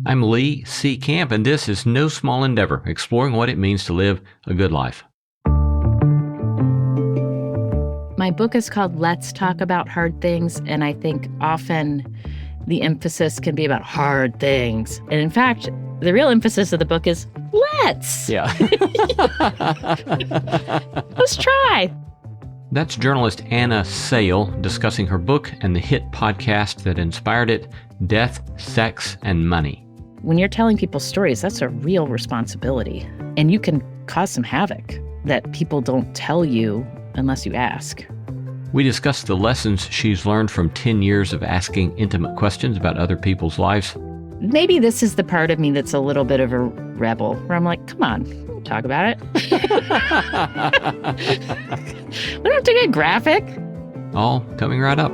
I'm Lee C. Camp, and this is No Small Endeavor, exploring what it means to live a good life. My book is called Let's Talk About Hard Things, and I think often the emphasis can be about hard things. And in fact, the real emphasis of the book is let's. Yeah. Let's try. That's journalist Anna Sale discussing her book and the hit podcast that inspired it, Death, Sex, and Money. When you're telling people stories, that's a real responsibility. And you can cause some havoc that people don't tell you unless you ask. We discussed the lessons she's learned from 10 years of asking intimate questions about other people's lives. Maybe this is the part of me that's a little bit of a rebel, where I'm like, come on, we'll talk about it. We don't have to get graphic. All coming right up.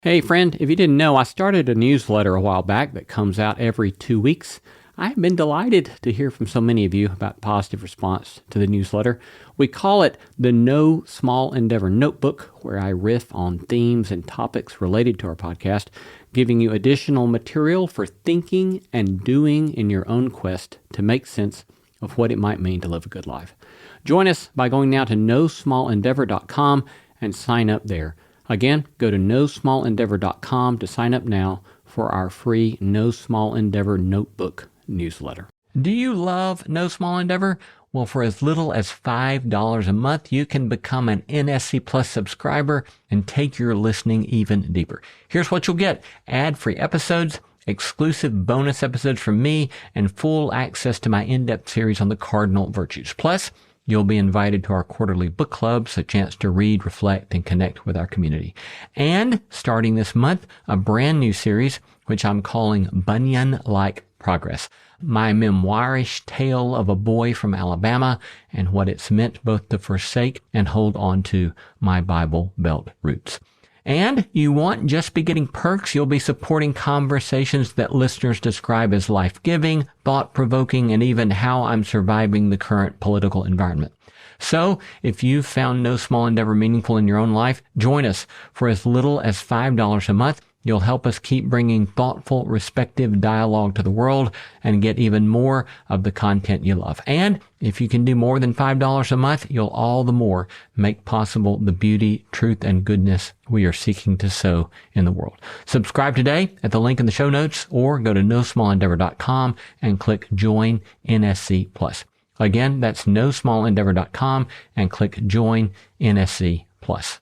Hey friend, if you didn't know, I started a newsletter a while back that comes out every 2 weeks. I've been delighted to hear from so many of you about positive response to the newsletter. We call it the No Small Endeavor Notebook, where I riff on themes and topics related to our podcast, giving you additional material for thinking and doing in your own quest to make sense of what it might mean to live a good life. Join us by going now to nosmallendeavor.com and sign up there. Again, go to nosmallendeavor.com to sign up now for our free No Small Endeavor Notebook newsletter. Do you love No Small Endeavor? Well, for as little as $5 a month, you can become an NSC Plus subscriber and take your listening even deeper. Here's what you'll get: ad-free episodes, exclusive bonus episodes from me, and full access to my in-depth series on the cardinal virtues. Plus, you'll be invited to our quarterly book clubs, a chance to read, reflect, and connect with our community. And starting this month, a brand new series, which I'm calling Bunyan-like Progress, my memoirish tale of a boy from Alabama and what it's meant both to forsake and hold on to my Bible Belt roots. And you won't just be getting perks, you'll be supporting conversations that listeners describe as life-giving, thought-provoking, and even how I'm surviving the current political environment. So, if you've found No Small Endeavor meaningful in your own life, join us for as little as $5 a month. You'll help us keep bringing thoughtful, respective dialogue to the world and get even more of the content you love. And if you can do more than $5 a month, you'll all the more make possible the beauty, truth, and goodness we are seeking to sow in the world. Subscribe today at the link in the show notes, or go to nosmallendeavor.com and click Join NSC Plus. Again, that's nosmallendeavor.com and click Join NSC Plus.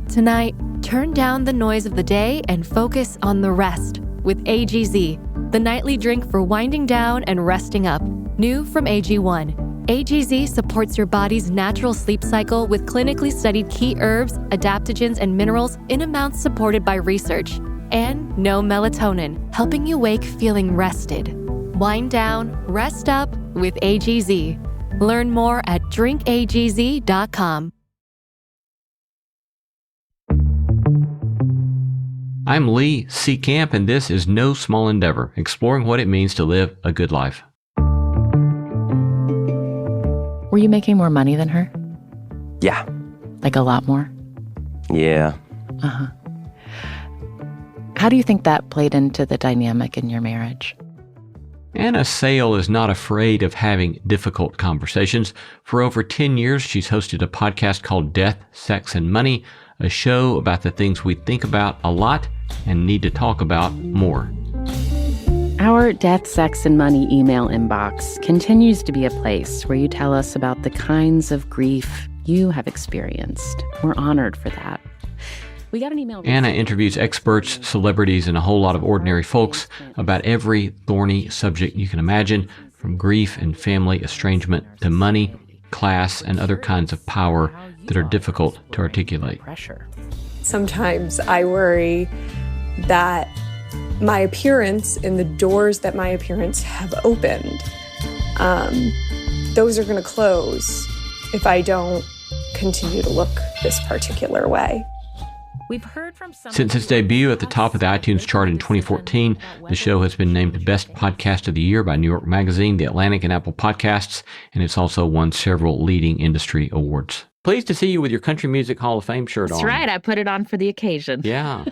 Tonight, turn down the noise of the day and focus on the rest with AGZ, the nightly drink for winding down and resting up. New from AG1. AGZ supports your body's natural sleep cycle with clinically studied key herbs, adaptogens, and minerals in amounts supported by research. And no melatonin, helping you wake feeling rested. Wind down, rest up with AGZ. Learn more at drinkagz.com. I'm Lee C. Camp, and this is No Small Endeavor, exploring what it means to live a good life. Were you making more money than her? Yeah. Like a lot more? Yeah. Uh-huh. How do you think that played into the dynamic in your marriage? Anna Sale is not afraid of having difficult conversations. For over 10 years, she's hosted a podcast called Death, Sex, and Money, a show about the things we think about a lot and need to talk about more. Our Death, Sex, and Money email inbox continues to be a place where you tell us about the kinds of grief you have experienced. We're honored for that. We got an email. Anna interviews experts, celebrities, and a whole lot of ordinary folks about every thorny subject you can imagine, from grief and family estrangement to money, class, and other kinds of power that are difficult to articulate. Sometimes I worry that my appearance and the doors that my appearance have opened, those are going to close if I don't continue to look this particular way. We've heard from some. Since its debut at the top of the iTunes chart in 2014, the show has been named Best Podcast of the Year by New York Magazine, The Atlantic, and Apple Podcasts, and it's also won several leading industry awards. Pleased to see you with your Country Music Hall of Fame shirt on. That's right. I put it on for the occasion. Yeah.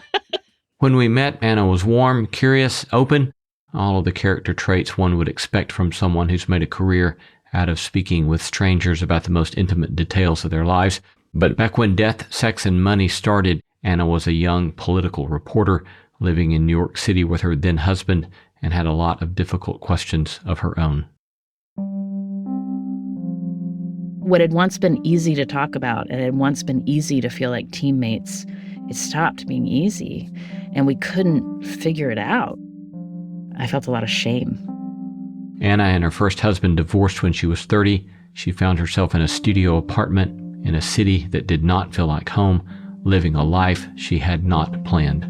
When we met, Anna was warm, curious, open, all of the character traits one would expect from someone who's made a career out of speaking with strangers about the most intimate details of their lives. But back when Death, Sex, and Money started, Anna was a young political reporter living in New York City with her then husband and had a lot of difficult questions of her own. What had once been easy to talk about and had once been easy to feel like teammates, it stopped being easy, and we couldn't figure it out. I felt a lot of shame. Anna and her first husband divorced when she was 30. She found herself in a studio apartment in a city that did not feel like home, living a life she had not planned.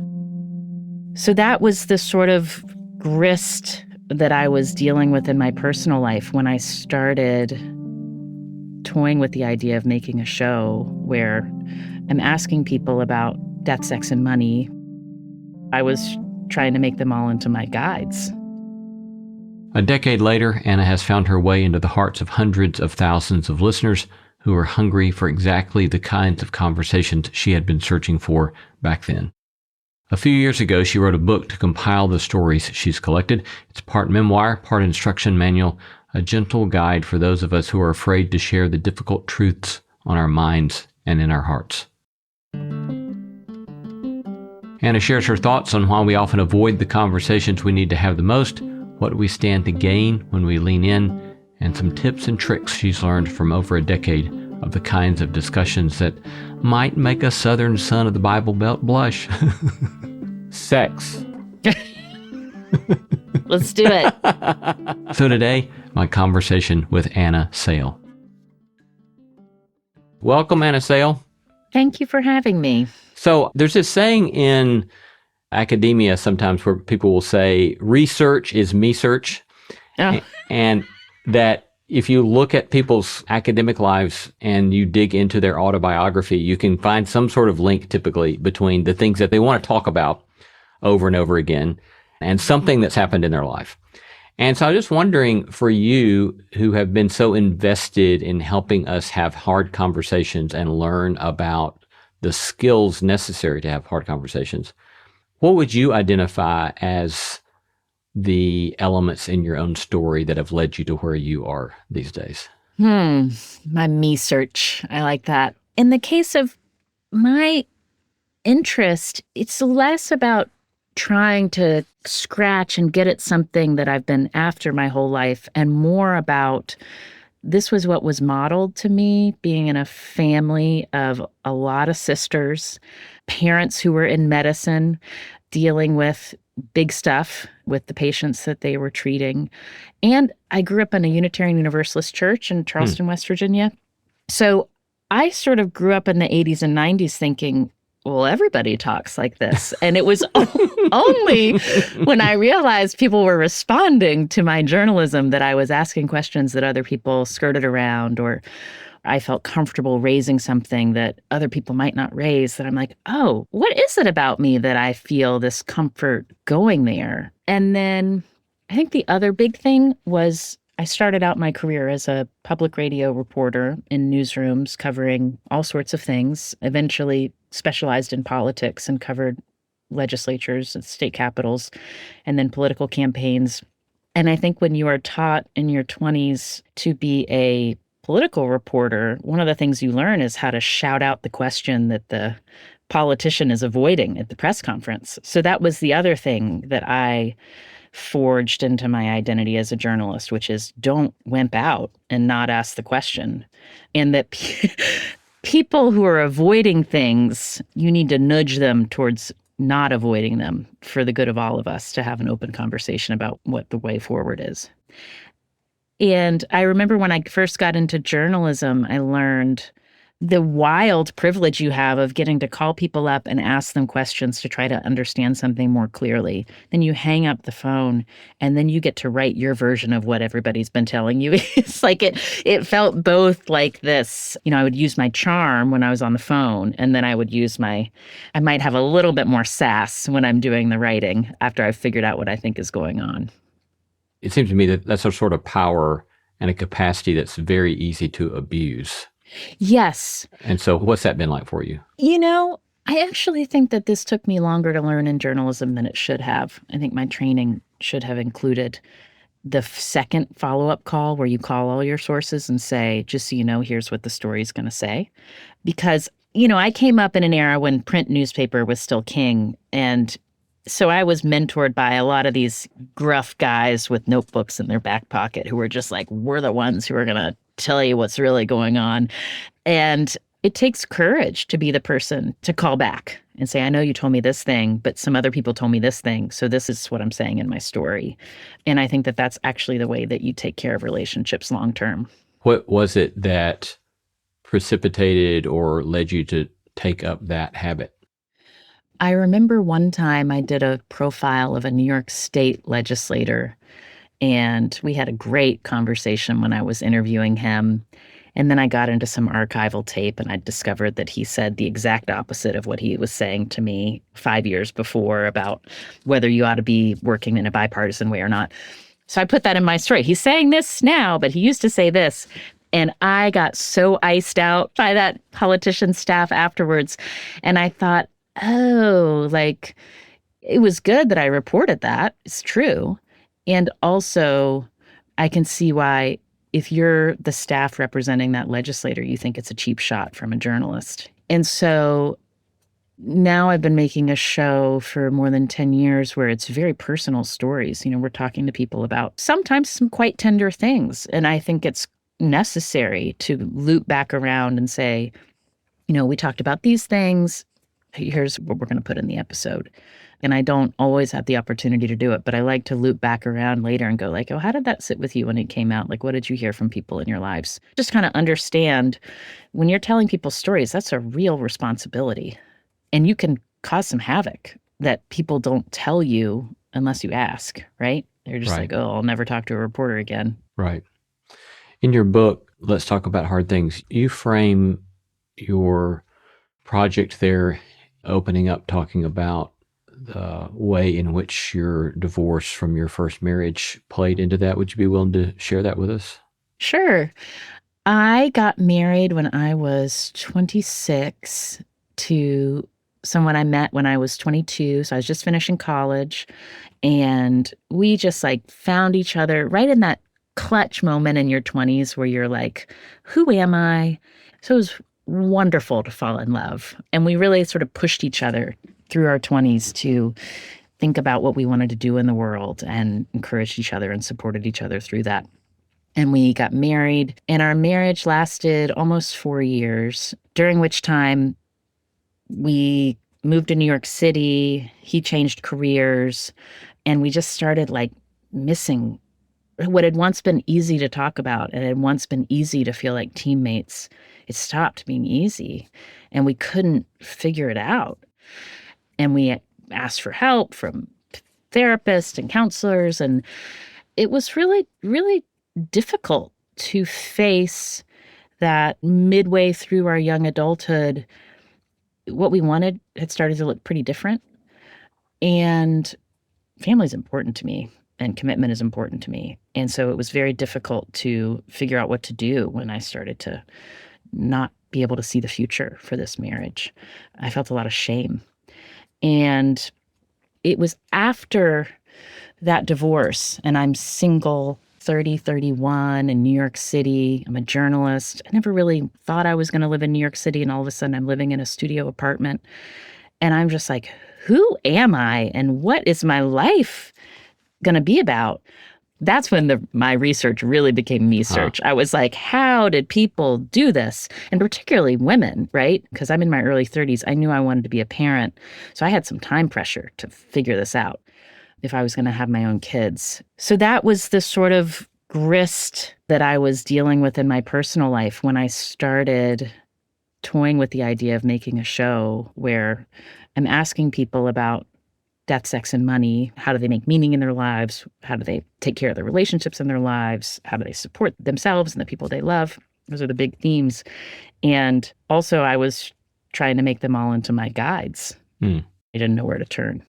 So that was the sort of grist that I was dealing with in my personal life when I started toying with the idea of making a show where I'm asking people about death, sex, and money. I was trying to make them all into my guides. A decade later, Anna has found her way into the hearts of hundreds of thousands of listeners who are hungry for exactly the kinds of conversations she had been searching for back then. A few years ago, she wrote a book to compile the stories she's collected. It's part memoir, part instruction manual, a gentle guide for those of us who are afraid to share the difficult truths on our minds and in our hearts. Anna shares her thoughts on why we often avoid the conversations we need to have the most, what we stand to gain when we lean in, and some tips and tricks she's learned from over a decade of the kinds of discussions that might make a Southern son of the Bible Belt blush. Sex. Let's do it. So today, my conversation with Anna Sale. Welcome, Anna Sale. Thank you for having me. So there's this saying in academia sometimes where people will say, research is me search. Oh. And that if you look at people's academic lives and you dig into their autobiography, you can find some sort of link typically between the things that they want to talk about over and over again and something that's happened in their life. And so I'm just wondering, for you who have been so invested in helping us have hard conversations and learn about the skills necessary to have hard conversations, what would you identify as the elements in your own story that have led you to where you are these days? My me search. I like that. In the case of my interest, it's less about trying to scratch and get at something that I've been after my whole life, and more about this was what was modeled to me, being in a family of a lot of sisters, parents who were in medicine, dealing with big stuff with the patients that they were treating. And I grew up in a Unitarian Universalist church in Charleston, West Virginia. So I sort of grew up in the 80s and 90s thinking, well, everybody talks like this. And it was only when I realized people were responding to my journalism that I was asking questions that other people skirted around, or I felt comfortable raising something that other people might not raise, that I'm like, oh, what is it about me that I feel this comfort going there? And then I think the other big thing was I started out my career as a public radio reporter in newsrooms covering all sorts of things, eventually specialized in politics and covered legislatures and state capitals and then political campaigns. And I think when you are taught in your 20s to be a political reporter, one of the things you learn is how to shout out the question that the politician is avoiding at the press conference. So that was the other thing that I forged into my identity as a journalist, which is don't wimp out and not ask the question. And that people who are avoiding things, you need to nudge them towards not avoiding them for the good of all of us, to have an open conversation about what the way forward is. And I remember when I first got into journalism, I learned the wild privilege you have of getting to call people up and ask them questions to try to understand something more clearly. Then you hang up the phone and then you get to write your version of what everybody's been telling you. It's like it felt both like this, I would use my charm when I was on the phone, and then I would use I might have a little bit more sass when I'm doing the writing after I've figured out what I think is going on. It seems to me that that's a sort of power and a capacity that's very easy to abuse. Yes. And so what's that been like for you? I actually think that this took me longer to learn in journalism than it should have. I think my training should have included the second follow-up call where you call all your sources and say, just so you know, here's what the story is going to say. Because, I came up in an era when print newspaper was still king. And so I was mentored by a lot of these gruff guys with notebooks in their back pocket who were just like, we're the ones who are going to tell you what's really going on. And it takes courage to be the person to call back and say, I know you told me this thing, but some other people told me this thing. So this is what I'm saying in my story. And I think that that's actually the way that you take care of relationships long term. What was it that precipitated or led you to take up that habit? I remember one time I did a profile of a New York State legislator, and we had a great conversation when I was interviewing him. And then I got into some archival tape and I discovered that he said the exact opposite of what he was saying to me 5 years before about whether you ought to be working in a bipartisan way or not. So I put that in my story. He's saying this now, but he used to say this. And I got so iced out by that politician's staff afterwards. And I thought, oh, like, it was good that I reported that. It's true. And also, I can see why, if you're the staff representing that legislator, you think it's a cheap shot from a journalist. And so now I've been making a show for more than 10 years where it's very personal stories. We're talking to people about sometimes some quite tender things. And I think it's necessary to loop back around and say, we talked about these things. Here's what we're going to put in the episode. And I don't always have the opportunity to do it, but I like to loop back around later and go like, oh, how did that sit with you when it came out? Like, what did you hear from people in your lives? Just kind of understand when you're telling people's stories, that's a real responsibility. And you can cause some havoc that people don't tell you unless you ask, right? They're just like, oh, I'll never talk to a reporter again. Right. In your book, Let's Talk About Hard Things, you frame your project there opening up, talking about the way in which your divorce from your first marriage played into that. Would you be willing to share that with us? Sure. I got married when I was 26 to someone I met when I was 22. So I was just finishing college. And we just found each other right in that clutch moment in your 20s where you're like, who am I? So it was wonderful to fall in love. And we really sort of pushed each other through our 20s to think about what we wanted to do in the world and encouraged each other and supported each other through that. And we got married, and our marriage lasted almost 4 years, during which time we moved to New York City. He changed careers, and we just started missing what had once been easy to talk about and had once been easy to feel like teammates. It stopped being easy, and we couldn't figure it out. And we asked for help from therapists and counselors, and it was really, really difficult to face that midway through our young adulthood. What we wanted had started to look pretty different. And family is important to me, and commitment is important to me. And so it was very difficult to figure out what to do when I started to not be able to see the future for this marriage. I felt a lot of shame. And it was after that divorce, and I'm single, 30, 31 in New York City. I'm a journalist. I never really thought I was going to live in New York City, and all of a sudden I'm living in a studio apartment. And I'm just like, who am I? And what is my life going to be about? That's when my research really became me search. I was like, how did people do this? And particularly women, right? Because I'm in my early 30s. I knew I wanted to be a parent. So I had some time pressure to figure this out if I was going to have my own kids. So that was the sort of grist that I was dealing with in my personal life when I started toying with the idea of making a show where I'm asking people about death, sex, and money. How do they make meaning in their lives? How do they take care of their relationships in their lives? How do they support themselves and the people they love? Those are the big themes. And also I was trying to make them all into my guides. I didn't know where to turn.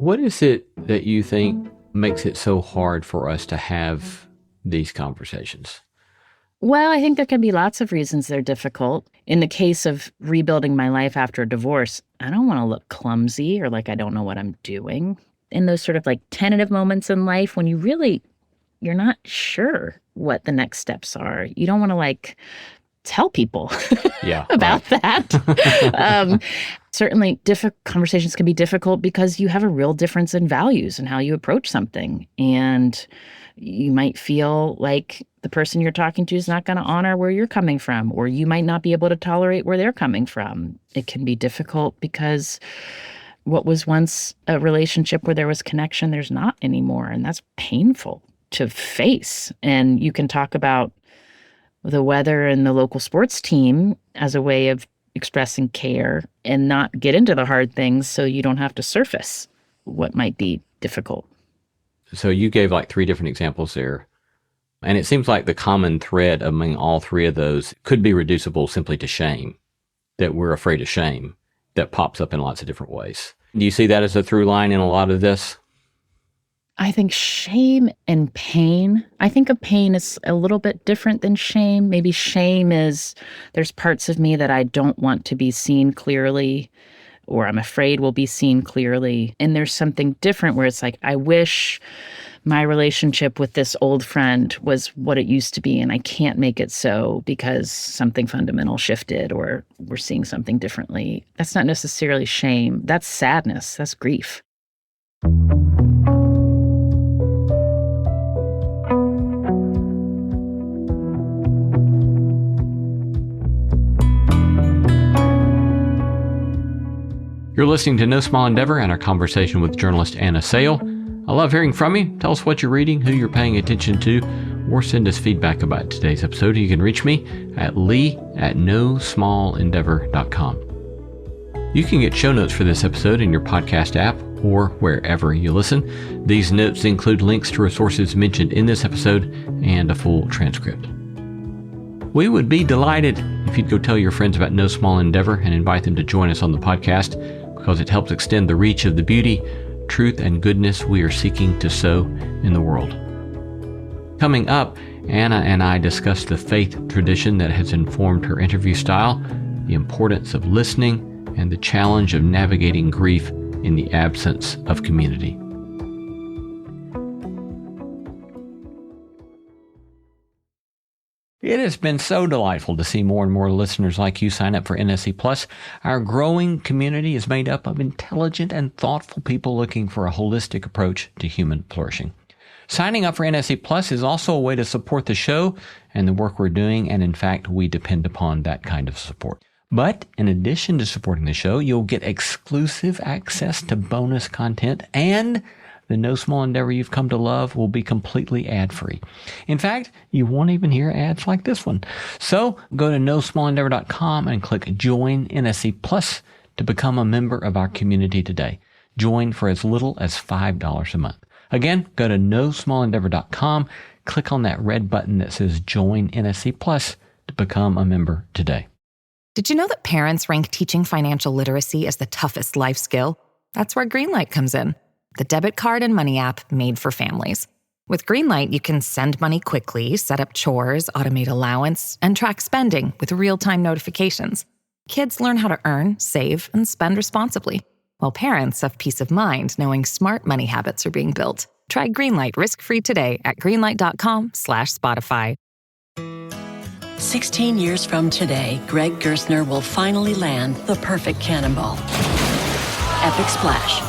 What is it that you think makes it so hard for us to have these conversations? Well, I think there can be lots of reasons they're difficult. In the case of rebuilding my life after a divorce, I don't want to look clumsy or like I don't know what I'm doing. In those sort of like tentative moments in life when you're not sure what the next steps are. You don't want to like tell people about that. Certainly, conversations can be difficult because you have a real difference in values and how you approach something. And you might feel like the person you're talking to is not going to honor where you're coming from, or you might not be able to tolerate where they're coming from. It can be difficult because what was once a relationship where there was connection, there's not anymore. And that's painful to face. And you can talk about the weather and the local sports team as a way of expressing care and not get into the hard things so you don't have to surface what might be difficult. So you gave like 3 different examples there. And it seems like the common thread among all 3 of those could be reducible simply to shame, that we're afraid of shame that pops up in lots of different ways. Do you see that as a through line in a lot of this? I think shame and pain. I think of pain as a little bit different than shame. Maybe shame is there's parts of me that I don't want to be seen clearly, or I'm afraid will be seen clearly. And there's something different where it's like, I wish my relationship with this old friend was what it used to be, and I can't make it so because something fundamental shifted or we're seeing something differently. That's not necessarily shame. That's sadness. That's grief. You're listening to No Small Endeavor and our conversation with journalist Anna Sale. I love hearing from you. Tell us what you're reading, who you're paying attention to, or send us feedback about today's episode. You can reach me at lee@nosmallendeavor.com. You can get show notes for this episode in your podcast app or wherever you listen. These notes include links to resources mentioned in this episode and a full transcript. We would be delighted if you'd go tell your friends about No Small Endeavor and invite them to join us on the podcast, because it helps extend the reach of the beauty, truth, and goodness we are seeking to sow in the world. Coming up, Anna and I discuss the faith tradition that has informed her interview style, the importance of listening, and the challenge of navigating grief in the absence of community. It has been so delightful to see more and more listeners like you sign up for NSE Plus. Our growing community is made up of intelligent and thoughtful people looking for a holistic approach to human flourishing. Signing up for NSE Plus is also a way to support the show and the work we're doing, and in fact, we depend upon that kind of support. But in addition to supporting the show, you'll get exclusive access to bonus content, and the No Small Endeavor you've come to love will be completely ad-free. In fact, you won't even hear ads like this one. So go to nosmallendeavor.com and click Join NSE Plus to become a member of our community today. Join for as little as $5 a month. Again, go to nosmallendeavor.com, click on that red button that says Join NSE Plus to become a member today. Did you know that parents rank teaching financial literacy as the toughest life skill? That's where Greenlight comes in, the debit card and money app made for families. With Greenlight, you can send money quickly, set up chores, automate allowance, and track spending with real-time notifications. Kids learn how to earn, save, and spend responsibly, while parents have peace of mind knowing smart money habits are being built. Try Greenlight risk-free today at greenlight.com/Spotify. 16 years from today, Greg Gerstner will finally land the perfect cannonball. Epic splash.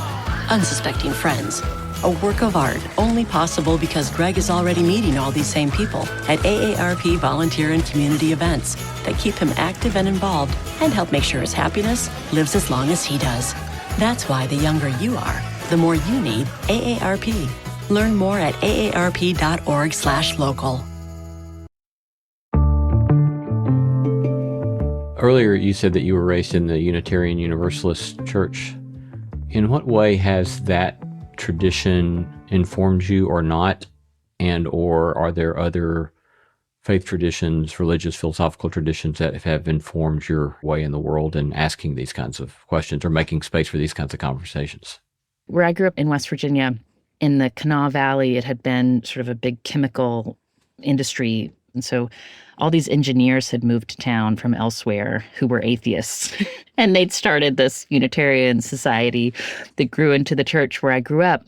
Unsuspecting friends. A work of art only possible because Greg is already meeting all these same people at AARP volunteer and community events that keep him active and involved and help make sure his happiness lives as long as he does. That's why the younger you are, the more you need AARP. Learn more at aarp.org/local. Earlier, you said that you were raised in the Unitarian Universalist Church. In what way has that tradition informed you or not? And or are there other faith traditions, religious, philosophical traditions that have informed your way in the world and asking these kinds of questions or making space for these kinds of conversations? Where I grew up in West Virginia, in the Kanawha Valley, it had been sort of a big chemical industry. And so all these engineers had moved to town from elsewhere who were atheists. And they'd started this Unitarian society that grew into the church where I grew up.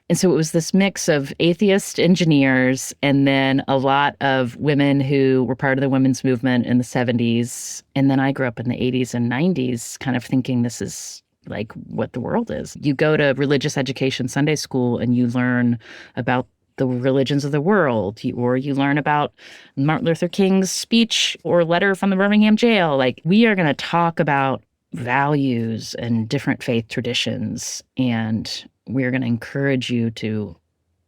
And so it was this mix of atheist engineers and then a lot of women who were part of the women's movement in the 70s. And then I grew up in the 80s and 90s kind of thinking this is like what the world is. You go to religious education Sunday school and you learn about the religions of the world, or you learn about Martin Luther King's speech or letter from the Birmingham jail. Like, we are going to talk about values and different faith traditions, and we're going to encourage you to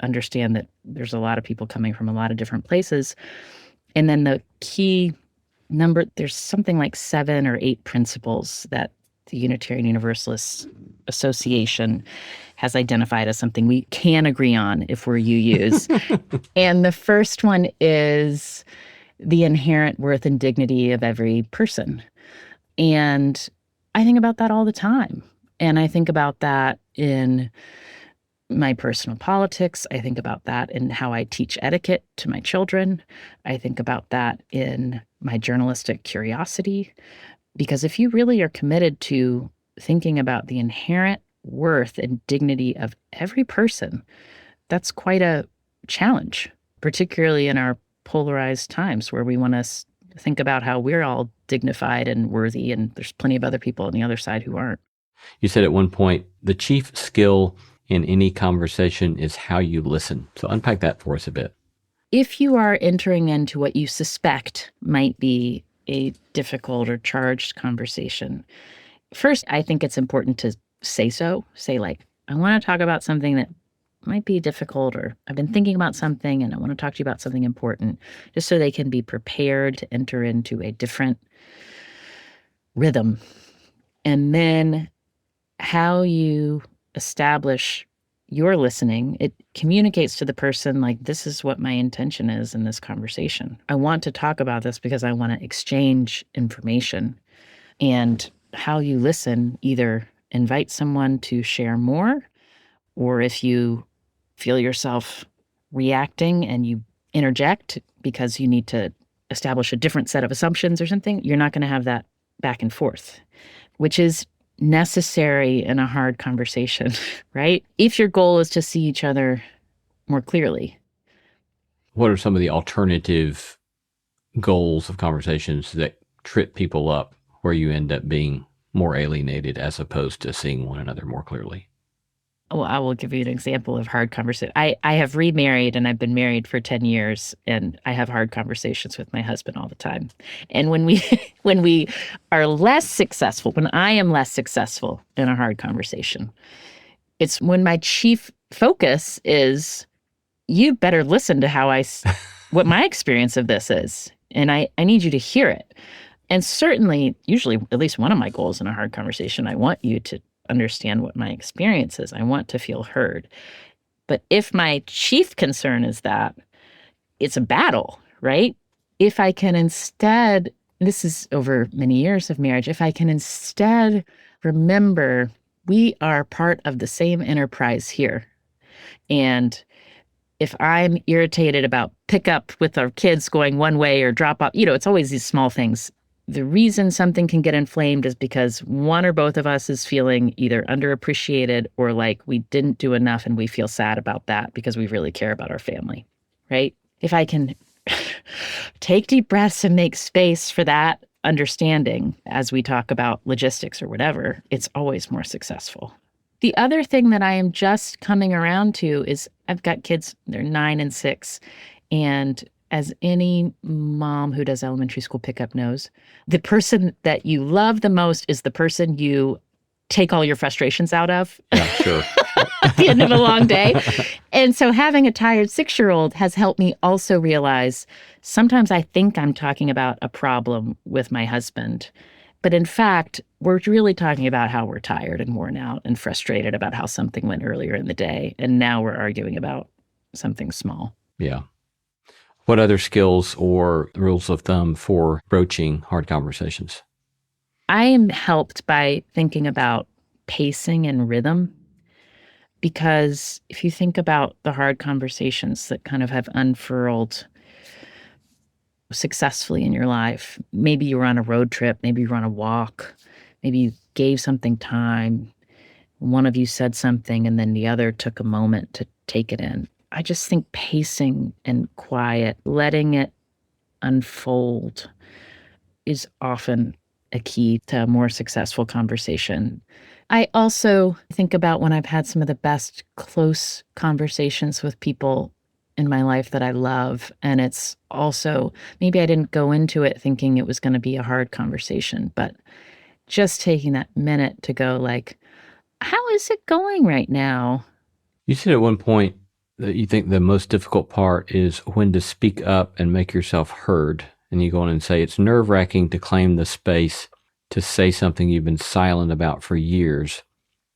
understand that there's a lot of people coming from a lot of different places. And then the key number, there's something like 7 or 8 principles that the Unitarian Universalist Association has identified as something we can agree on if we're UUs. And the first one is the inherent worth and dignity of every person. And I think about that all the time. And I think about that in my personal politics. I think about that in how I teach etiquette to my children. I think about that in my journalistic curiosity. Because if you really are committed to thinking about the inherent worth and dignity of every person, that's quite a challenge, particularly in our polarized times where we want to think about how we're all dignified and worthy, and there's plenty of other people on the other side who aren't. You said at one point, the chief skill in any conversation is how you listen. So unpack that for us a bit. If you are entering into what you suspect might be a difficult or charged conversation, first, I think it's important to say like, I want to talk about something that might be difficult, or I've been thinking about something and I want to talk to you about something important, just so they can be prepared to enter into a different rhythm. And then how you establish your listening, it communicates to the person, like, this is what my intention is in this conversation. I want to talk about this because I want to exchange information. And how you listen either invite someone to share more, or if you feel yourself reacting and you interject because you need to establish a different set of assumptions or something, you're not going to have that back and forth, which is necessary in a hard conversation, right? If your goal is to see each other more clearly. What are some of the alternative goals of conversations that trip people up, where you end up being more alienated as opposed to seeing one another more clearly? Well, I will give you an example of hard conversation. I have remarried, and I've been married for 10 years, and I have hard conversations with my husband all the time. And when we are less successful, when I am less successful in a hard conversation, it's when my chief focus is, you better listen to what my experience of this is. And I need you to hear it. And certainly, usually, at least one of my goals in a hard conversation, I want you to understand what my experience is. I want to feel heard. But if my chief concern is that, it's a battle, right? If I can instead, this is over many years of marriage, if I can instead remember we are part of the same enterprise here. And if I'm irritated about pickup with our kids going one way or drop off, it's always these small things. The reason something can get inflamed is because one or both of us is feeling either underappreciated or like we didn't do enough, and we feel sad about that because we really care about our family, right? If I can take deep breaths and make space for that understanding as we talk about logistics or whatever, it's always more successful. The other thing that I am just coming around to is I've got kids, they're 9 and 6, and as any mom who does elementary school pickup knows, the person that you love the most is the person you take all your frustrations out of. Yeah, sure. At the end of a long day. And so having a tired 6-year-old has helped me also realize sometimes I think I'm talking about a problem with my husband, but in fact, we're really talking about how we're tired and worn out and frustrated about how something went earlier in the day. And now we're arguing about something small. Yeah. What other skills or rules of thumb for broaching hard conversations? I am helped by thinking about pacing and rhythm. Because if you think about the hard conversations that kind of have unfurled successfully in your life, maybe you were on a road trip, maybe you were on a walk, maybe you gave something time, one of you said something and then the other took a moment to take it in. I just think pacing and quiet, letting it unfold is often a key to a more successful conversation. I also think about when I've had some of the best close conversations with people in my life that I love. And it's also, maybe I didn't go into it thinking it was going to be a hard conversation, but just taking that minute to go like, how is it going right now? You said at one point that you think the most difficult part is when to speak up and make yourself heard. And you go on and say it's nerve-wracking to claim the space to say something you've been silent about for years.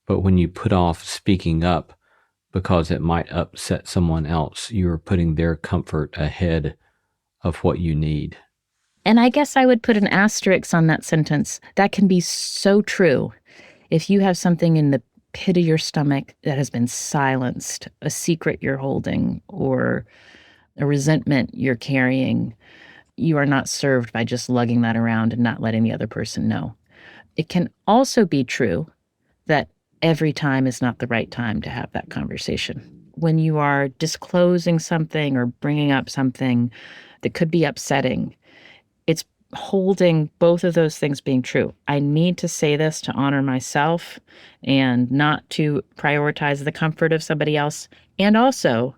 But when you put off speaking up because it might upset someone else, you are putting their comfort ahead of what you need. And I guess I would put an asterisk on that sentence. That can be so true. If you have something in the pit of your stomach that has been silenced, a secret you're holding, or a resentment you're carrying, you are not served by just lugging that around and not letting the other person know. It can also be true that every time is not the right time to have that conversation. When you are disclosing something or bringing up something that could be upsetting, it's holding both of those things being true. I need to say this to honor myself and not to prioritize the comfort of somebody else. And also,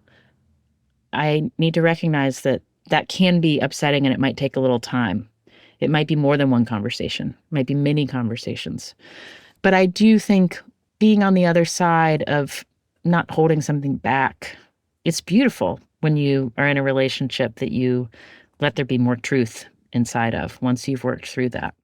I need to recognize that that can be upsetting and it might take a little time. It might be more than one conversation, it might be many conversations. But I do think being on the other side of not holding something back, it's beautiful when you are in a relationship that you let there be more truth inside of once you've worked through that.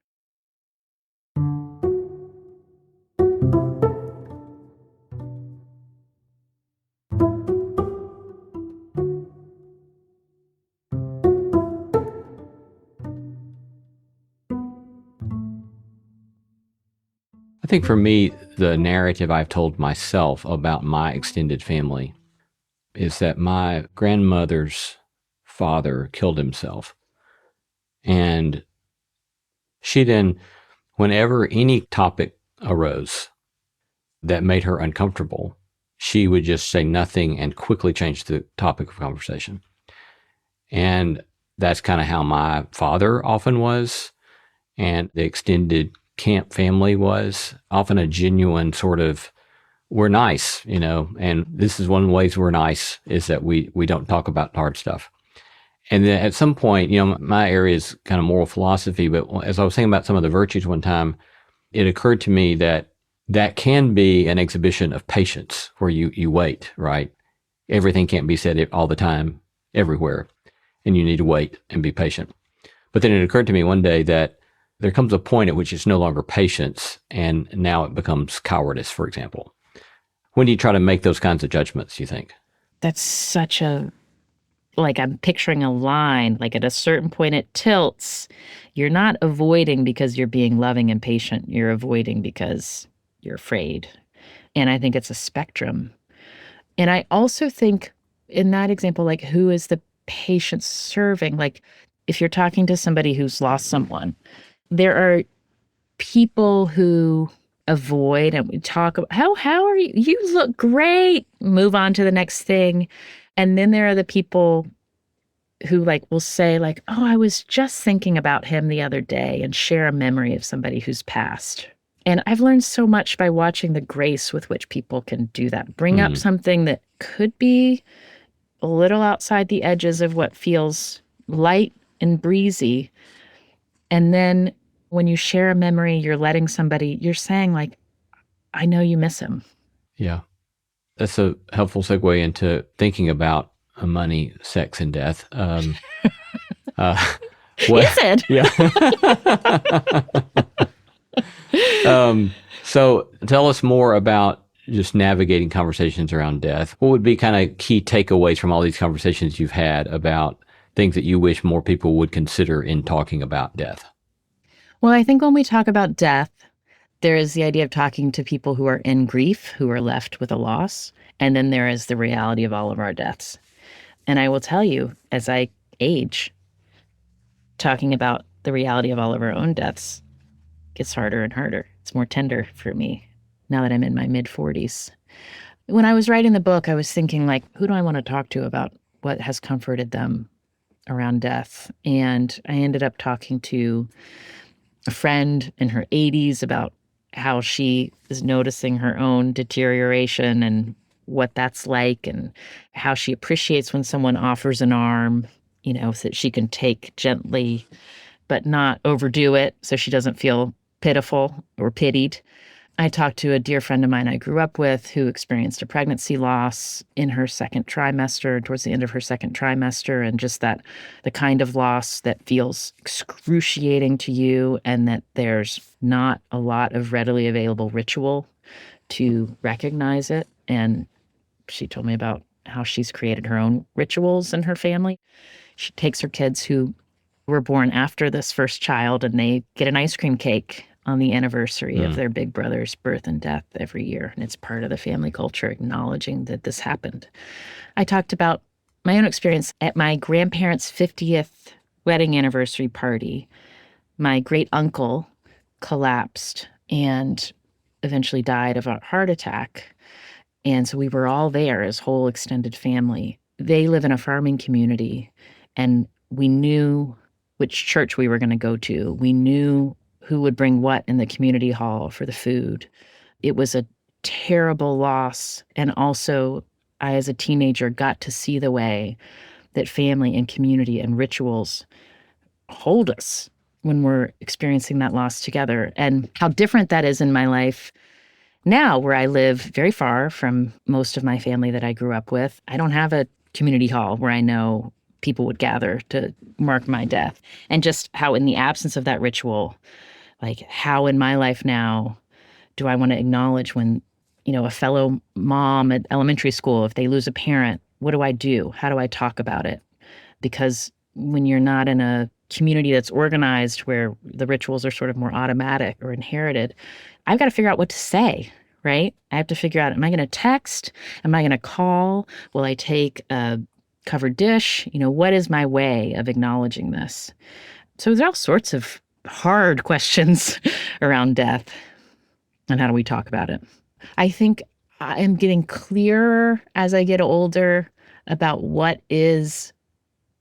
I think for me, the narrative I've told myself about my extended family is that my grandmother's father killed himself. And she then, whenever any topic arose that made her uncomfortable, she would just say nothing and quickly change the topic of conversation. And that's kind of how my father often was. And the extended camp family was often a genuine sort of, we're nice, and this is one of the ways we're nice is that we don't talk about hard stuff. And then at some point, my area is kind of moral philosophy, but as I was thinking about some of the virtues one time, it occurred to me that can be an exhibition of patience where you wait, right? Everything can't be said all the time, everywhere, and you need to wait and be patient. But then it occurred to me one day that there comes a point at which it's no longer patience, and now it becomes cowardice, for example. When do you try to make those kinds of judgments, you think? That's such a, like I'm picturing a line, like at a certain point it tilts. You're not avoiding because you're being loving and patient. You're avoiding because you're afraid. And I think it's a spectrum. And I also think in that example, like who is the patient serving? Like if you're talking to somebody who's lost someone, there are people who avoid and we talk about how are you? You look great. Move on to the next thing. And then there are the people who will say oh, I was just thinking about him the other day and share a memory of somebody who's passed. And I've learned so much by watching the grace with which people can do that. Bring up something that could be a little outside the edges of what feels light and breezy. And then when you share a memory, you're letting somebody, you're saying I know you miss him. Yeah. That's a helpful segue into thinking about money, sex, and death. Is it? Yeah. So tell us more about just navigating conversations around death. What would be kind of key takeaways from all these conversations you've had about things that you wish more people would consider in talking about death? Well, I think when we talk about death, There is the idea of talking to people who are in grief, who are left with a loss. And then there is the reality of all of our deaths. And I will tell you, as I age, talking about the reality of all of our own deaths gets harder and harder. It's more tender for me now that I'm in my mid-40s. When I was writing the book, I was thinking, like, who do I want to talk to about what has comforted them around death? And I ended up talking to a friend in her 80s about how she is noticing her own deterioration and what that's like, and how she appreciates when someone offers an arm, so that she can take gently, but not overdo it so she doesn't feel pitiful or pitied. I talked to a dear friend of mine I grew up with who experienced a pregnancy loss in her second trimester, towards the end of her second trimester, and just that the kind of loss that feels excruciating to you, and that there's not a lot of readily available ritual to recognize it. And she told me about how she's created her own rituals in her family. She takes her kids who were born after this first child, and they get an ice cream cake on the anniversary of their big brother's birth and death every year. And it's part of the family culture, acknowledging that this happened. I talked about my own experience at my grandparents' 50th wedding anniversary party. My great uncle collapsed and eventually died of a heart attack. And so we were all there as whole extended family. They live in a farming community, and we knew which church we were going to go to. We knew who would bring what in the community hall for the food. It was a terrible loss. And also, I, as a teenager, got to see the way that family and community and rituals hold us when we're experiencing that loss together, and how different that is in my life now, where I live very far from most of my family that I grew up with. I don't have a community hall where I know people would gather to mark my death. And just how, in the absence of that ritual, like, how in my life now do I want to acknowledge when, a fellow mom at elementary school, if they lose a parent, what do I do? How do I talk about it? Because when you're not in a community that's organized, where the rituals are sort of more automatic or inherited, I've got to figure out what to say, right? I have to figure out, am I going to text? Am I going to call? Will I take a covered dish? What is my way of acknowledging this? So there's all sorts of hard questions around death, and how do we talk about it? I think I am getting clearer as I get older about what is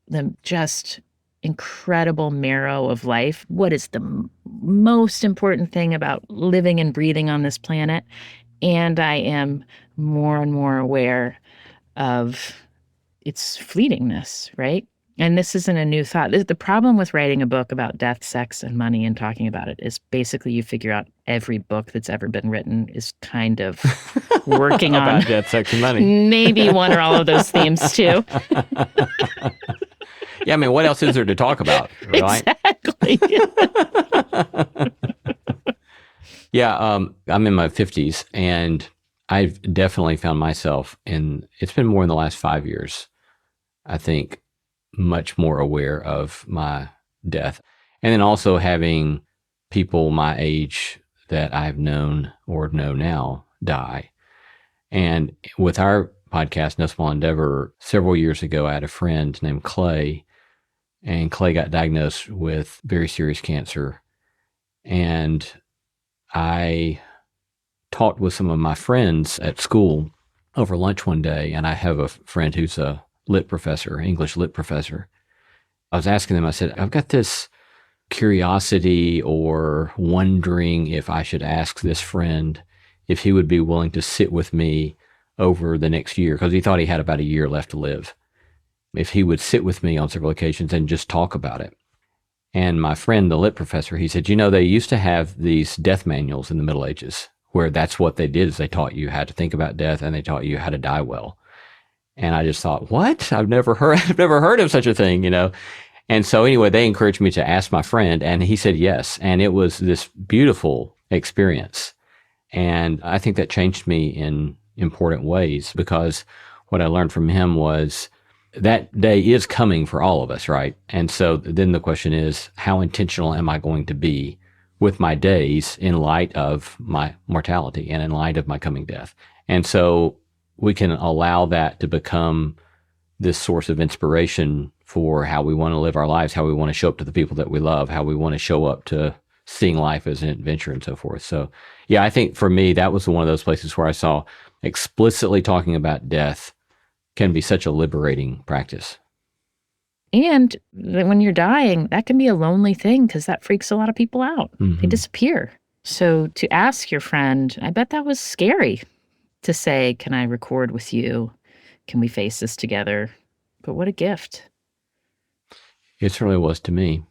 the just incredible marrow of life. What is the most important thing about living and breathing on this planet? And I am more and more aware of its fleetingness, right? And this isn't a new thought. The problem with writing a book about death, sex, and money and talking about it is basically you figure out every book that's ever been written is kind of working on about death, sex, and money. Maybe one or all of those themes too. Yeah, I mean, what else is there to talk about, right? Exactly. Yeah, I'm in my 50s, and I've definitely found myself it's been more in the last 5 years, I think, much more aware of my death. And then also having people my age that I've known or know now die. And with our podcast, No Small Endeavor, several years ago, I had a friend named Clay, and Clay got diagnosed with very serious cancer. And I talked with some of my friends at school over lunch one day, and I have a friend who's a lit professor, English lit professor. I was asking them, I said, I've got this curiosity or wondering if I should ask this friend if he would be willing to sit with me over the next year, because he thought he had about a year left to live. If he would sit with me on several occasions and just talk about it. And my friend, the lit professor, he said, they used to have these death manuals in the Middle Ages, where that's what they did, is they taught you how to think about death, and they taught you how to die well. And I just thought, what? I've never heard of such a thing, And so anyway, they encouraged me to ask my friend, and he said yes. And it was this beautiful experience. And I think that changed me in important ways, because what I learned from him was that day is coming for all of us, right? And so then the question is, how intentional am I going to be with my days in light of my mortality and in light of my coming death. And so we can allow that to become this source of inspiration for how we want to live our lives, how we want to show up to the people that we love, how we want to show up to seeing life as an adventure and so forth. So, yeah, I think for me, that was one of those places where I saw explicitly talking about death can be such a liberating practice. And when you're dying, that can be a lonely thing because that freaks a lot of people out. Mm-hmm. They disappear. So to ask your friend, I bet that was scary to say, can I record with you? Can we face this together? But what a gift. It certainly was to me.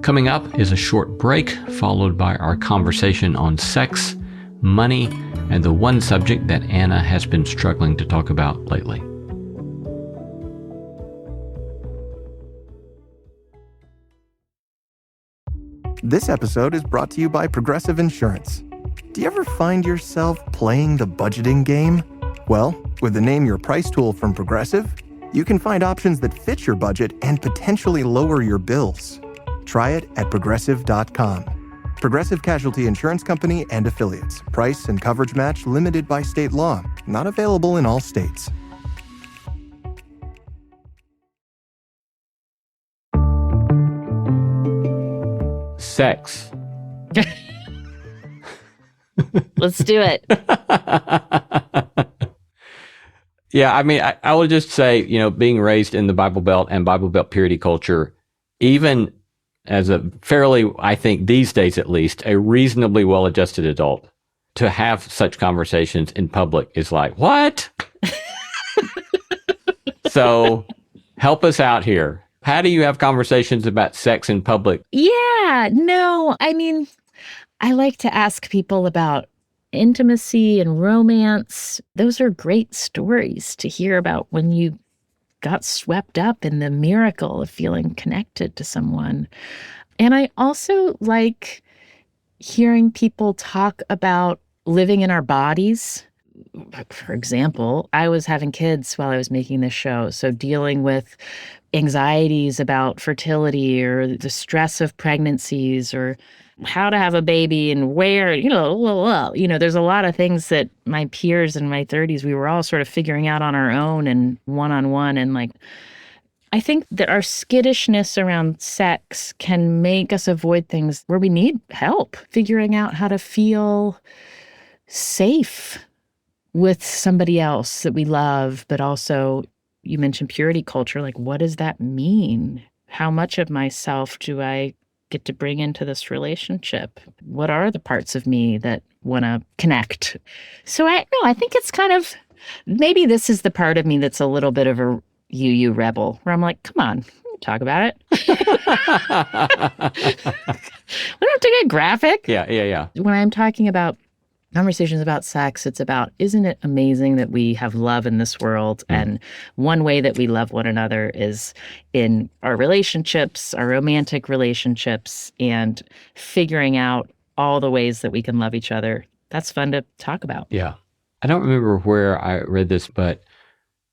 Coming up is a short break, followed by our conversation on sex, money, and the one subject that Anna has been struggling to talk about lately. This episode is brought to you by Progressive Insurance. Do you ever find yourself playing the budgeting game? Well, with the Name Your Price tool from Progressive, you can find options that fit your budget and potentially lower your bills. Try it at Progressive.com. Progressive Casualty Insurance Company and Affiliates. Price and coverage match limited by state law. Not available in all states. Sex. Let's do it. Yeah, I mean, I will just say, being raised in the Bible Belt and Bible Belt purity culture, even as a fairly, I think these days at least, a reasonably well-adjusted adult, to have such conversations in public is like, what? So help us out here. How do you have conversations about sex in public? Yeah, no, I mean, I like to ask people about intimacy and romance. Those are great stories to hear about when you got swept up in the miracle of feeling connected to someone. And I also like hearing people talk about living in our bodies. For example, I was having kids while I was making this show, so dealing with anxieties about fertility or the stress of pregnancies or how to have a baby and where, there's a lot of things that my peers in my 30s, we were all sort of figuring out on our own and one-on-one. And I think that our skittishness around sex can make us avoid things where we need help, figuring out how to feel safe with somebody else that we love, but also, you mentioned purity culture. What does that mean? How much of myself do I get to bring into this relationship? What are the parts of me that want to connect? So I think it's kind of, maybe this is the part of me that's a little bit of a you rebel, where I'm like, come on, talk about it. We don't have to get graphic. Yeah. When I'm talking about conversations about sex, it's about, isn't it amazing that we have love in this world? And one way that we love one another is in our relationships, our romantic relationships, and figuring out all the ways that we can love each other. That's fun to talk about. Yeah. I don't remember where I read this, but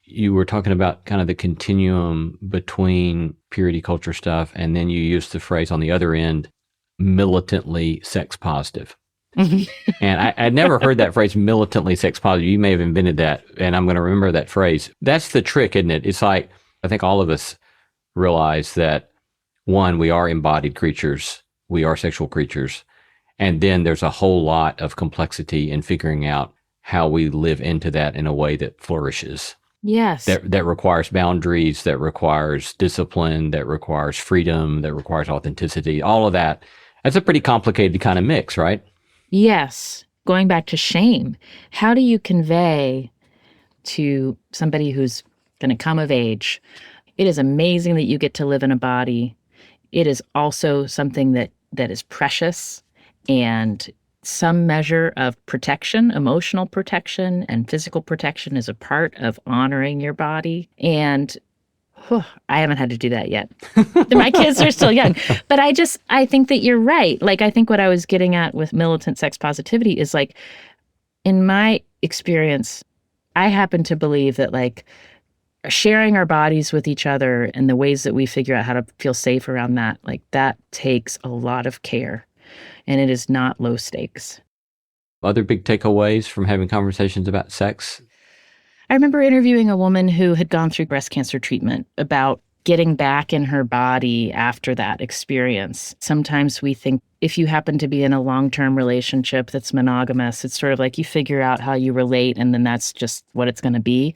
you were talking about kind of the continuum between purity culture stuff, and then you used the phrase on the other end, militantly sex positive. And I'd never heard that phrase, militantly sex positive. You may have invented that, and I'm going to remember that phrase. That's the trick, isn't it? It's like, I think all of us realize that, one, we are embodied creatures. We are sexual creatures. And then there's a whole lot of complexity in figuring out how we live into that in a way that flourishes. Yes. That requires boundaries, that requires discipline, that requires freedom, that requires authenticity, all of that. That's a pretty complicated kind of mix, right? Yes. Going back to shame, how do you convey to somebody who's going to come of age, it is amazing that you get to live in a body. It is also something that is precious, and some measure of protection, emotional protection and physical protection is a part of honoring your body. And I haven't had to do that yet. My kids are still young. But I think that you're right. Like, I think what I was getting at with militant sex positivity is like, in my experience, I happen to believe that like sharing our bodies with each other and the ways that we figure out how to feel safe around that, like that takes a lot of care and it is not low stakes. Other big takeaways from having conversations about sex? I remember interviewing a woman who had gone through breast cancer treatment about getting back in her body after that experience. Sometimes we think if you happen to be in a long-term relationship that's monogamous, it's sort of like you figure out how you relate and then that's just what it's going to be.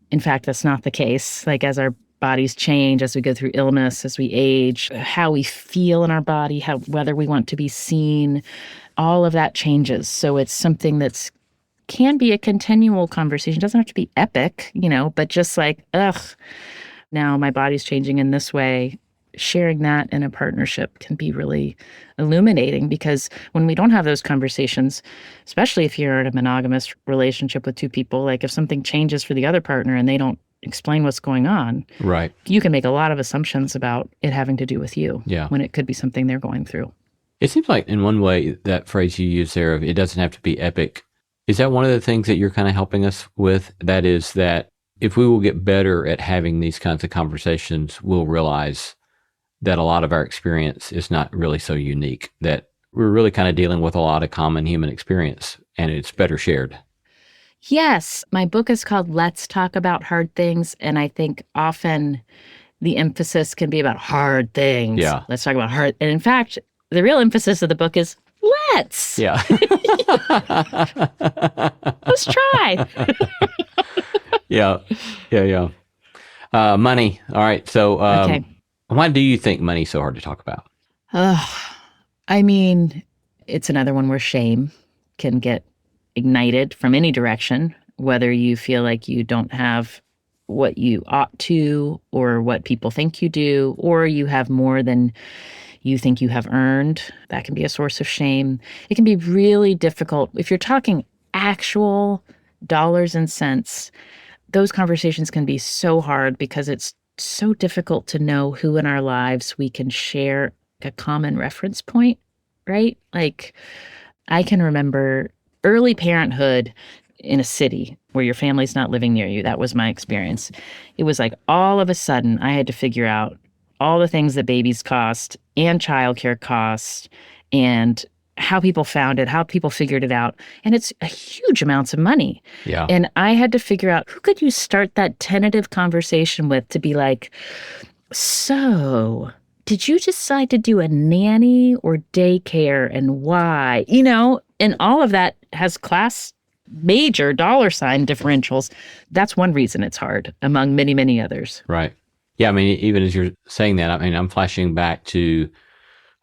In fact, that's not the case. Like as our bodies change, as we go through illness, as we age, how we feel in our body, whether we want to be seen, all of that changes. So it's something that's can be a continual conversation. It doesn't have to be epic, but just like, now my body's changing in this way. Sharing that in a partnership can be really illuminating because when we don't have those conversations, especially if you're in a monogamous relationship with two people, like if something changes for the other partner and they don't explain what's going on, right, you can make a lot of assumptions about it having to do with you when it could be something they're going through. It seems like in one way that phrase you use there of it doesn't have to be epic. Is that one of the things that you're kind of helping us with? That is that if we will get better at having these kinds of conversations, we'll realize that a lot of our experience is not really so unique, that we're really kind of dealing with a lot of common human experience and it's better shared. Yes. My book is called Let's Talk About Hard Things. And I think often the emphasis can be about hard things. Yeah. Let's talk about hard. And in fact, the real emphasis of the book is let's. Yeah. Let's try. Yeah. Money. All right. So Okay. Why do you think money's so hard to talk about? I mean, it's another one where shame can get ignited from any direction, whether you feel like you don't have what you ought to or what people think you do, or you have more than you think you have earned. That can be a source of shame. It can be really difficult. If you're talking actual dollars and cents, those conversations can be so hard because it's so difficult to know who in our lives we can share a common reference point, right? Like, I can remember early parenthood in a city where your family's not living near you. That was my experience. It was like all of a sudden I had to figure out all the things that babies cost and childcare cost and how people found it, how people figured it out. And it's a huge amounts of money. Yeah. And I had to figure out who could you start that tentative conversation with to be like, so did you decide to do a nanny or daycare and why? And all of that has major dollar sign differentials. That's one reason it's hard among many, many others. Right. Yeah. I mean, even as you're saying that, I mean, I'm flashing back to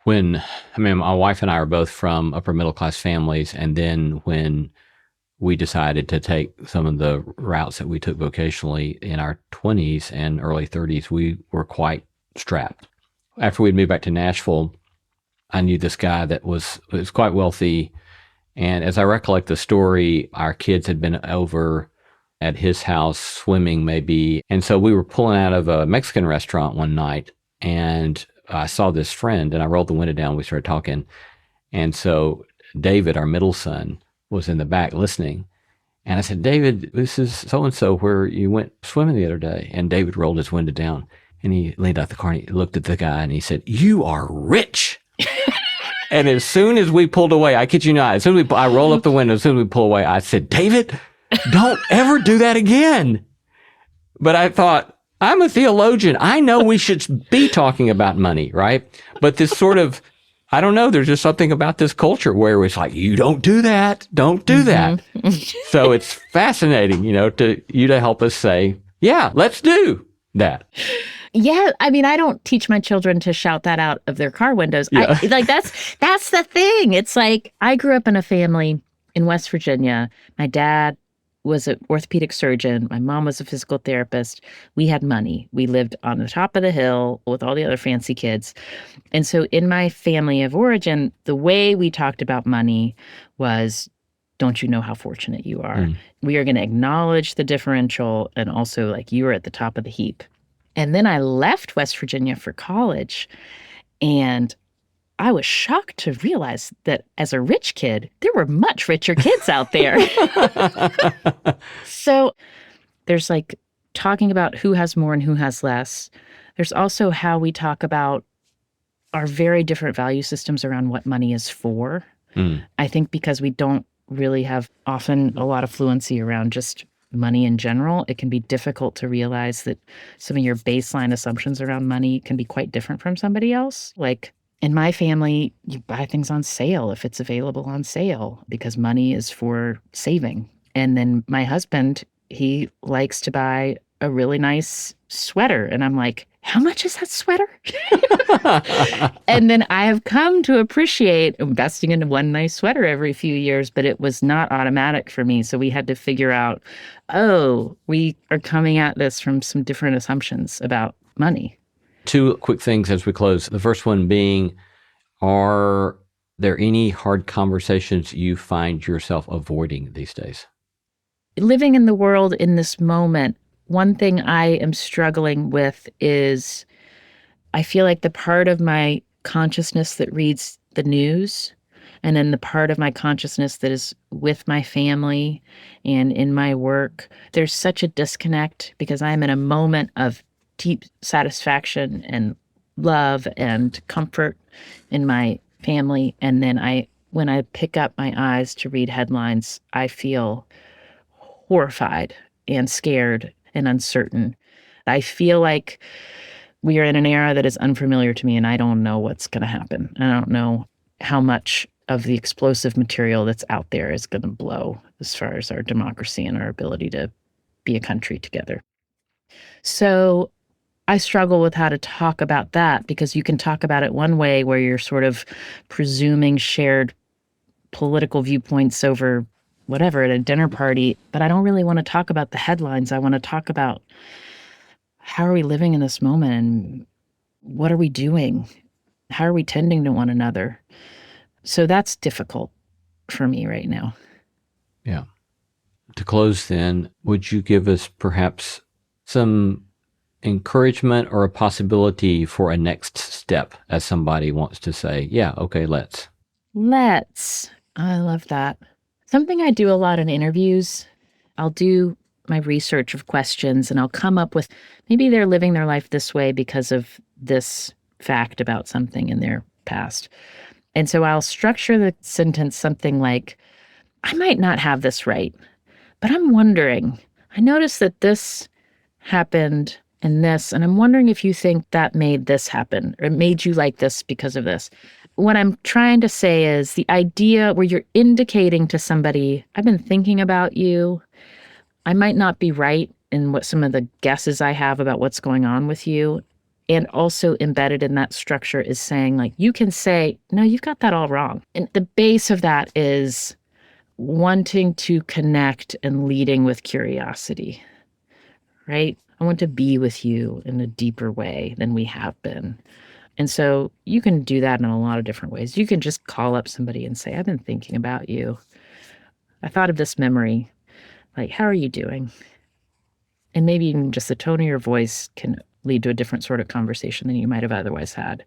my wife and I are both from upper middle class families. And then when we decided to take some of the routes that we took vocationally in our 20s and early 30s, we were quite strapped. After we'd moved back to Nashville, I knew this guy that was quite wealthy. And as I recollect the story, our kids had been over at his house swimming maybe. And so we were pulling out of a Mexican restaurant one night and I saw this friend and I rolled the window down. We started talking. And so David, our middle son, was in the back listening. And I said, David, this is so-and-so where you went swimming the other day. And David rolled his window down and he leaned out the car and he looked at the guy and he said, "You are rich." And as soon as we pulled away, I kid you not, I rolled up the window, as soon as we pulled away, I said, "David, don't ever do that again." But I thought, I'm a theologian. I know we should be talking about money, right? But this sort of, I don't know, there's just something about this culture where it's like, you don't do that. Don't do that. So it's fascinating, to help us say, yeah, let's do that. Yeah, I mean, I don't teach my children to shout that out of their car windows. Yeah. That's the thing. It's like I grew up in a family in West Virginia. My dad was an orthopedic surgeon. My mom was a physical therapist. We had money. We lived on the top of the hill with all the other fancy kids. And so in my family of origin, the way we talked about money was, don't you know how fortunate you are? We are going to acknowledge the differential and also like you are at the top of the heap. And then I left West Virginia for college, and I was shocked to realize that as a rich kid, there were much richer kids out there. So there's like talking about who has more and who has less. There's also how we talk about our very different value systems around what money is for. I think because we don't really have often a lot of fluency around just money in general, it can be difficult to realize that some of your baseline assumptions around money can be quite different from somebody else. Like in my family, you buy things on sale if it's available on sale because money is for saving. And then my husband, he likes to buy a really nice sweater. And I'm like, how much is that sweater? And then I have come to appreciate investing in one nice sweater every few years, but it was not automatic for me. So we had to figure out, we are coming at this from some different assumptions about money. Two quick things as we close. The first one being, are there any hard conversations you find yourself avoiding these days? Living in the world in this moment, one thing I am struggling with is I feel like the part of my consciousness that reads the news and then the part of my consciousness that is with my family and in my work, there's such a disconnect because I'm in a moment of deep satisfaction and love and comfort in my family. And then when I pick up my eyes to read headlines, I feel horrified and scared and uncertain. I feel like we are in an era that is unfamiliar to me, and I don't know what's going to happen. I don't know how much of the explosive material that's out there is going to blow as far as our democracy and our ability to be a country together. So I struggle with how to talk about that because you can talk about it one way where you're sort of presuming shared political viewpoints over whatever at a dinner party, but I don't really want to talk about the headlines. I want to talk about how are we living in this moment and what are we doing? How are we tending to one another? So that's difficult for me right now. Yeah. To close then, would you give us perhaps some encouragement or a possibility for a next step as somebody wants to say, yeah, okay, let's. I love that. Something I do a lot in interviews, I'll do my research of questions and I'll come up with maybe they're living their life this way because of this fact about something in their past. And so I'll structure the sentence something like, I might not have this right, but I'm wondering, I noticed that this happened and this, and I'm wondering if you think that made this happen or it made you like this because of this. What I'm trying to say is the idea where you're indicating to somebody, I've been thinking about you. I might not be right in what some of the guesses I have about what's going on with you. And also embedded in that structure is saying, like, you can say, no, you've got that all wrong. And the base of that is wanting to connect and leading with curiosity, right? I want to be with you in a deeper way than we have been. And so you can do that in a lot of different ways. You can just call up somebody and say, I've been thinking about you. I thought of this memory. Like, how are you doing? And maybe even just the tone of your voice can lead to a different sort of conversation than you might have otherwise had.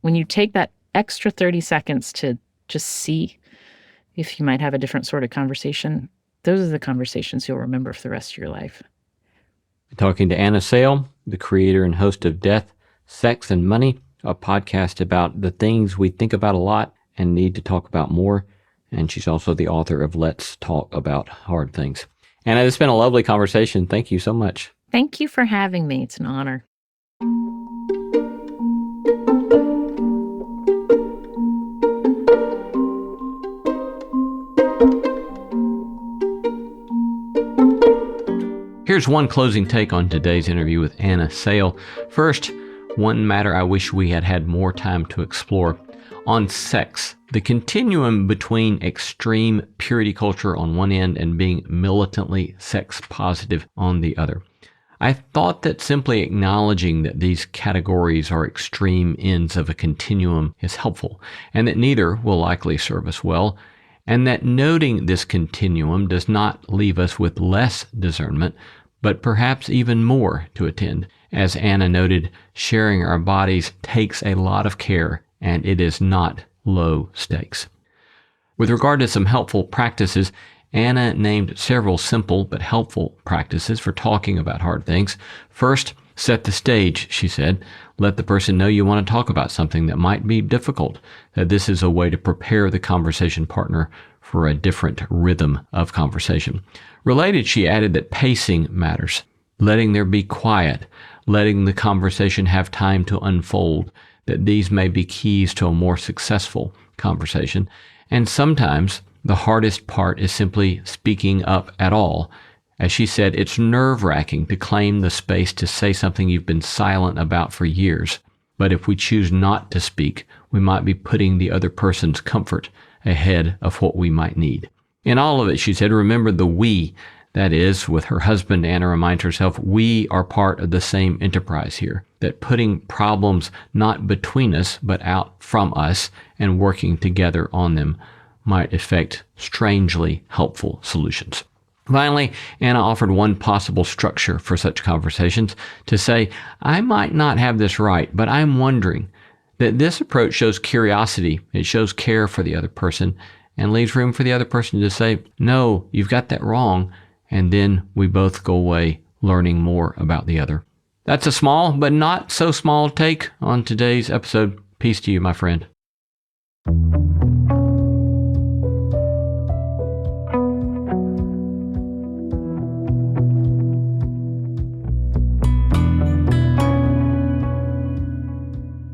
When you take that extra 30 seconds to just see if you might have a different sort of conversation, those are the conversations you'll remember for the rest of your life. Talking to Anna Sale, the creator and host of Death, Sex, and Money, a podcast about the things we think about a lot and need to talk about more. And she's also the author of Let's Talk About Hard Things. Anna, it's been a lovely conversation. Thank you so much. Thank you for having me. It's an honor. Here's one closing take on today's interview with Anna Sale. First, one matter I wish we had had more time to explore. On sex, the continuum between extreme purity culture on one end and being militantly sex positive on the other. I thought that simply acknowledging that these categories are extreme ends of a continuum is helpful, and that neither will likely serve us well, and that noting this continuum does not leave us with less discernment, but perhaps even more to attend. As Anna noted, sharing our bodies takes a lot of care, and it is not low stakes. With regard to some helpful practices, Anna named several simple but helpful practices for talking about hard things. First, set the stage, she said. Let the person know you want to talk about something that might be difficult, that this is a way to prepare the conversation partner for a different rhythm of conversation. Related, she added that pacing matters. Letting there be quiet, letting the conversation have time to unfold, that these may be keys to a more successful conversation. And sometimes the hardest part is simply speaking up at all. As she said, it's nerve-wracking to claim the space to say something you've been silent about for years. But if we choose not to speak, we might be putting the other person's comfort ahead of what we might need. In all of it, she said, remember the we. That is, with her husband, Anna reminds herself, we are part of the same enterprise here, that putting problems not between us, but out from us and working together on them might effect strangely helpful solutions. Finally, Anna offered one possible structure for such conversations to say, I might not have this right, but I'm wondering. That this approach shows curiosity, it shows care for the other person, and leaves room for the other person to say, no, you've got that wrong, and then we both go away learning more about the other. That's a small, but not so small take on today's episode. Peace to you, my friend.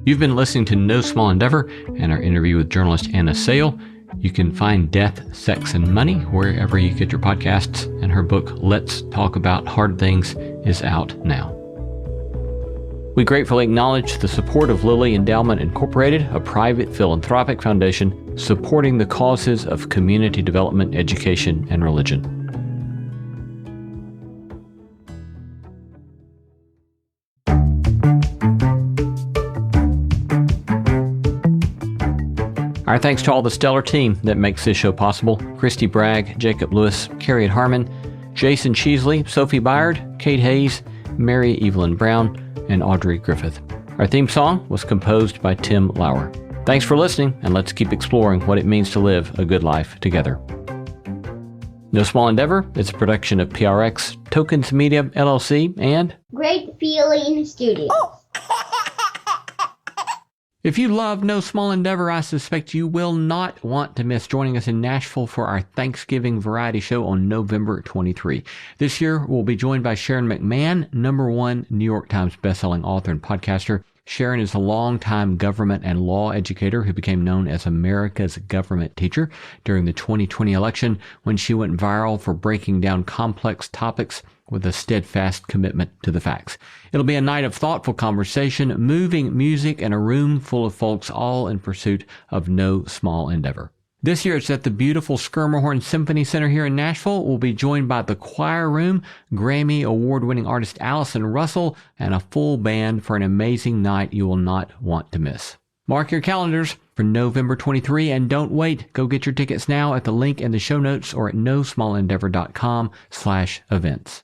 You've been listening to No Small Endeavor and our interview with journalist Anna Sale. You can find Death, Sex, and Money wherever you get your podcasts, and her book, Let's Talk About Hard Things, is out now. We gratefully acknowledge the support of Lilly Endowment Incorporated, a private philanthropic foundation supporting the causes of community development, education, and religion. Our thanks to all the stellar team that makes this show possible. Christy Bragg, Jacob Lewis, Carrie Harmon, Jason Cheesley, Sophie Byard, Kate Hayes, Mary Evelyn Brown, and Audrey Griffith. Our theme song was composed by Tim Lauer. Thanks for listening, and let's keep exploring what it means to live a good life together. No Small Endeavor is a production of PRX, Tokens Media, LLC, and Great Feeling Studios. If you love No Small Endeavor, I suspect you will not want to miss joining us in Nashville for our Thanksgiving variety show on November 23. This year, we'll be joined by Sharon McMahon, #1 New York Times bestselling author and podcaster. Sharon is a longtime government and law educator who became known as America's government teacher during the 2020 election when she went viral for breaking down complex topics with a steadfast commitment to the facts. It'll be a night of thoughtful conversation, moving music, and a room full of folks all in pursuit of no small endeavor. This year it's at the beautiful Skirmerhorn Symphony Center here in Nashville. We'll be joined by the Choir Room, Grammy award-winning artist Allison Russell, and a full band for an amazing night you will not want to miss. Mark your calendars for November 23, and don't wait. Go get your tickets now at the link in the show notes or at nosmallendeavor.com/events.